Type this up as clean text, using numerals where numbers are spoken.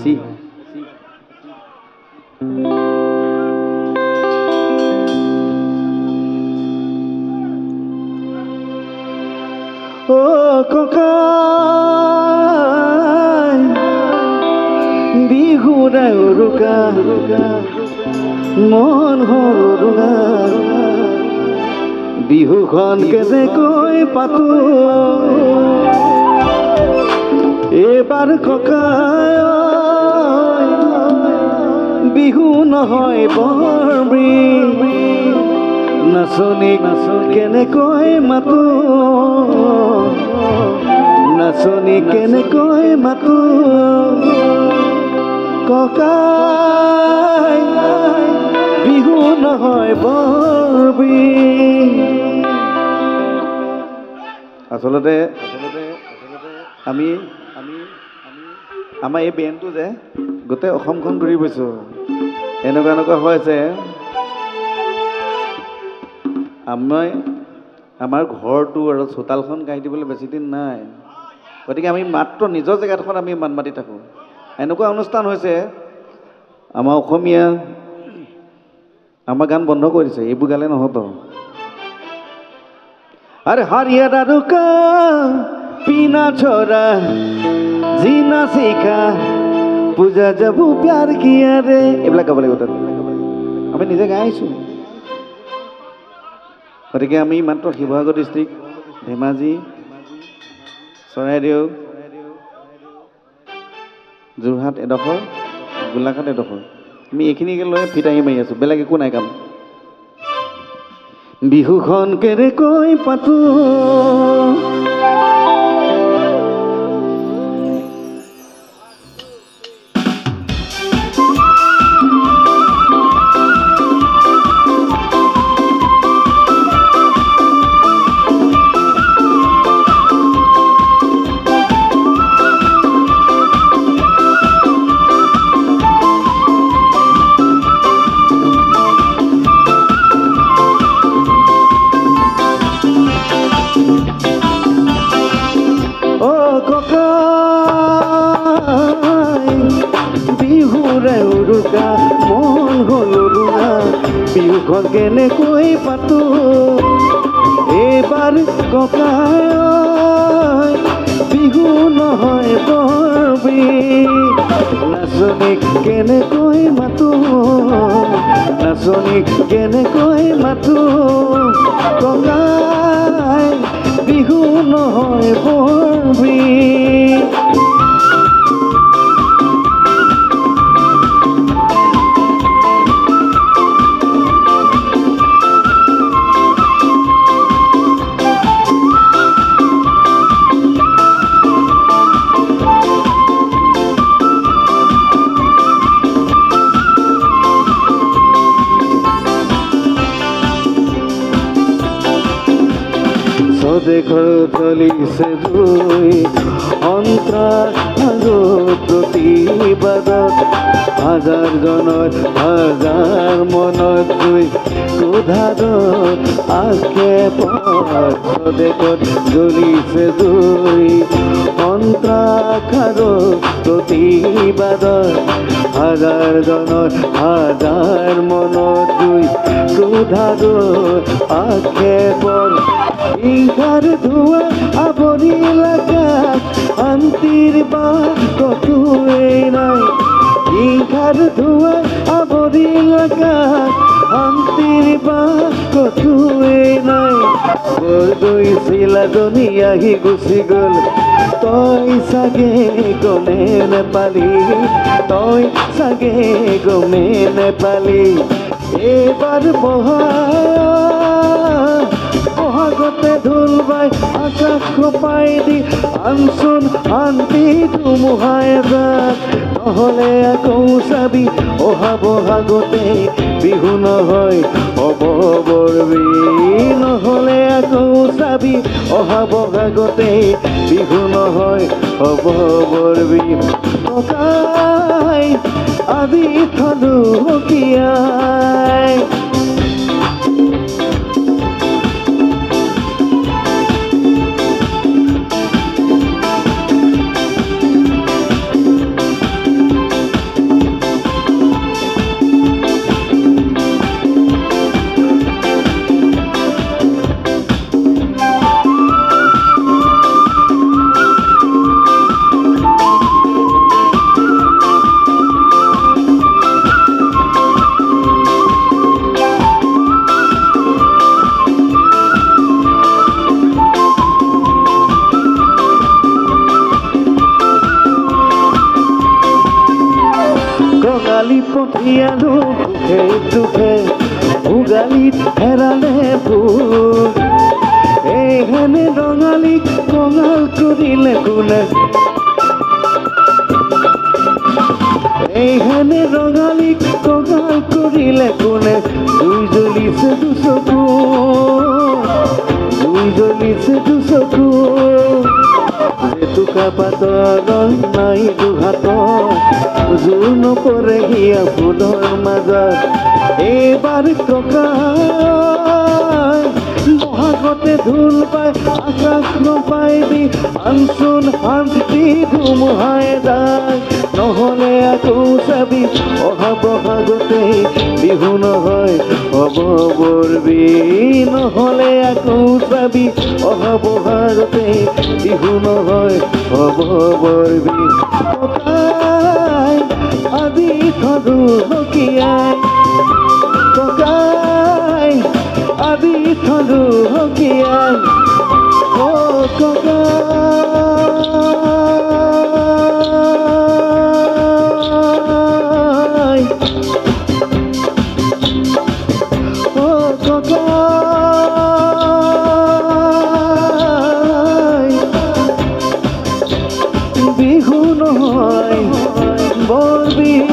C ও ককাই বিহুৰাই উৰুকা মন হৰুকা বিহুখন কেনেকৈ পাতো এইবাৰ ককাই বিহু নহয় বৰবি নাচনীক কেনেকৈ মাতো নাচনীক কেনেকৈ মাতো ককাই বিহু নহয় বৰবি আচলতে আমি আমাৰ এই বেণ্ডটো যে গোটেই অসমখন ঘূৰি গৈছোঁ এনেকুৱা হৈছে আমাৰ ঘৰটো আৰু চোতালখন গাই দিবলৈ বেছি দিন নাই গতিকে আমি মাত্ৰ নিজৰ জেগাডোখৰত আমি মাত মাতি থাকোঁ এনেকুৱা অনুষ্ঠান হৈছে আমাৰ অসমীয়া আমাৰ গান বন্ধ কৰি দিছে এইবোৰ গালে নহ'ব আৰে হাৰিয়া দাৰুকা পিনা ছৰা জিনা শিখা পূজা যাবো প্যাৰ কিয়া ৰে এইবিলাক গাব লাগিব তাত আমি নিজে গাই আহিছোঁ গতিকে আমি মাত্ৰ শিৱসাগৰ ডিষ্ট্ৰিক্ট ধেমাজি চৰাইদেউ যোৰহাট এডোখৰ গোলাঘাট এডোখৰ আমি এইখিনিকে লৈ ফিটাহি মাৰি আছোঁ বেলেগ একো নাই কাম বিহুখন কেনেকৈ পাতো মন হলুৰুঙা বিহুখন কেনেকৈ পাতো এইবাৰ ককাই বিহু নহয় বৰবি নাচনীক কেনেকৈ মাতো নাচনীক কেনেকৈ মাতো ককাই বিহু নহয় বৰবি দেখো চলিছে জুই সন্ত্ৰাস আৰু প্ৰতিবাদত হাজাৰ জনত হাজাৰ মনত জুই ক্ৰোধাত আক্ষেপত দেশত জ্বলিছে জুই সন্ত্ৰাস আৰু প্ৰতিবাদত হাজাৰ জনত হাজাৰ মনত জুই ক্ৰোধাত আক্ষেপত হিংসাৰ ধোঁৱা আৱৰি লাগাত শান্তিৰ বাট কতোৱেই নাই হিংসাৰ ধোঁৱা আৱৰি লাগাত শান্তিৰ বাট কতোৱেই নাই গৈছিল এজনী আহি গুচি গ'ল তই চাগে গমে নেপালি তই চাগে গমে নেপালি এইবাৰ বহাগতে ঢোল বাই আকাশ খপাই দি আনচোন শান্তি ধুমুহাই যাক নহ'লে আকৌ চাবি অহা বহাগতে বিহু নহয় হ'ব বৰবি নহ'লে আকৌ চাবি অহা বহাগতে বিহু নহয় হ'ব বৰবি ককাই আজি থলো হকিয়াই পঠিয়ালো সুখে দুখে ভোগালীত হেৰালে ফুল এইহেনে ৰঙালীক কঙাল কৰিলে কোনে এইহেনে ৰঙালীক কঙাল কৰিলে কোনে দুই জ্বলিছে দুচকু জেতুকা পাতৰ ৰং নাই দুহাতৰ জোৰ নপৰে হিয়া ফুলৰ মাজত এইবাৰ ককাই বহাগতে ঢোল পাই আকাশ নপাই দি আনচোন শান্তি ধুমুহাই যায় নহ'লে আকৌ চাবি অহা বহাগতে বিহু নহয় হ'ব বৰবি নহ'লে আকৌ চাবি অহা বহাগতে বিহু নহয় হ'ব বৰবি ককাই আজি সদু হকিয়াই ককাই আজি সদু হকিয়াই অ ককাই অ ককাই বিহু নহয় বৰবিহ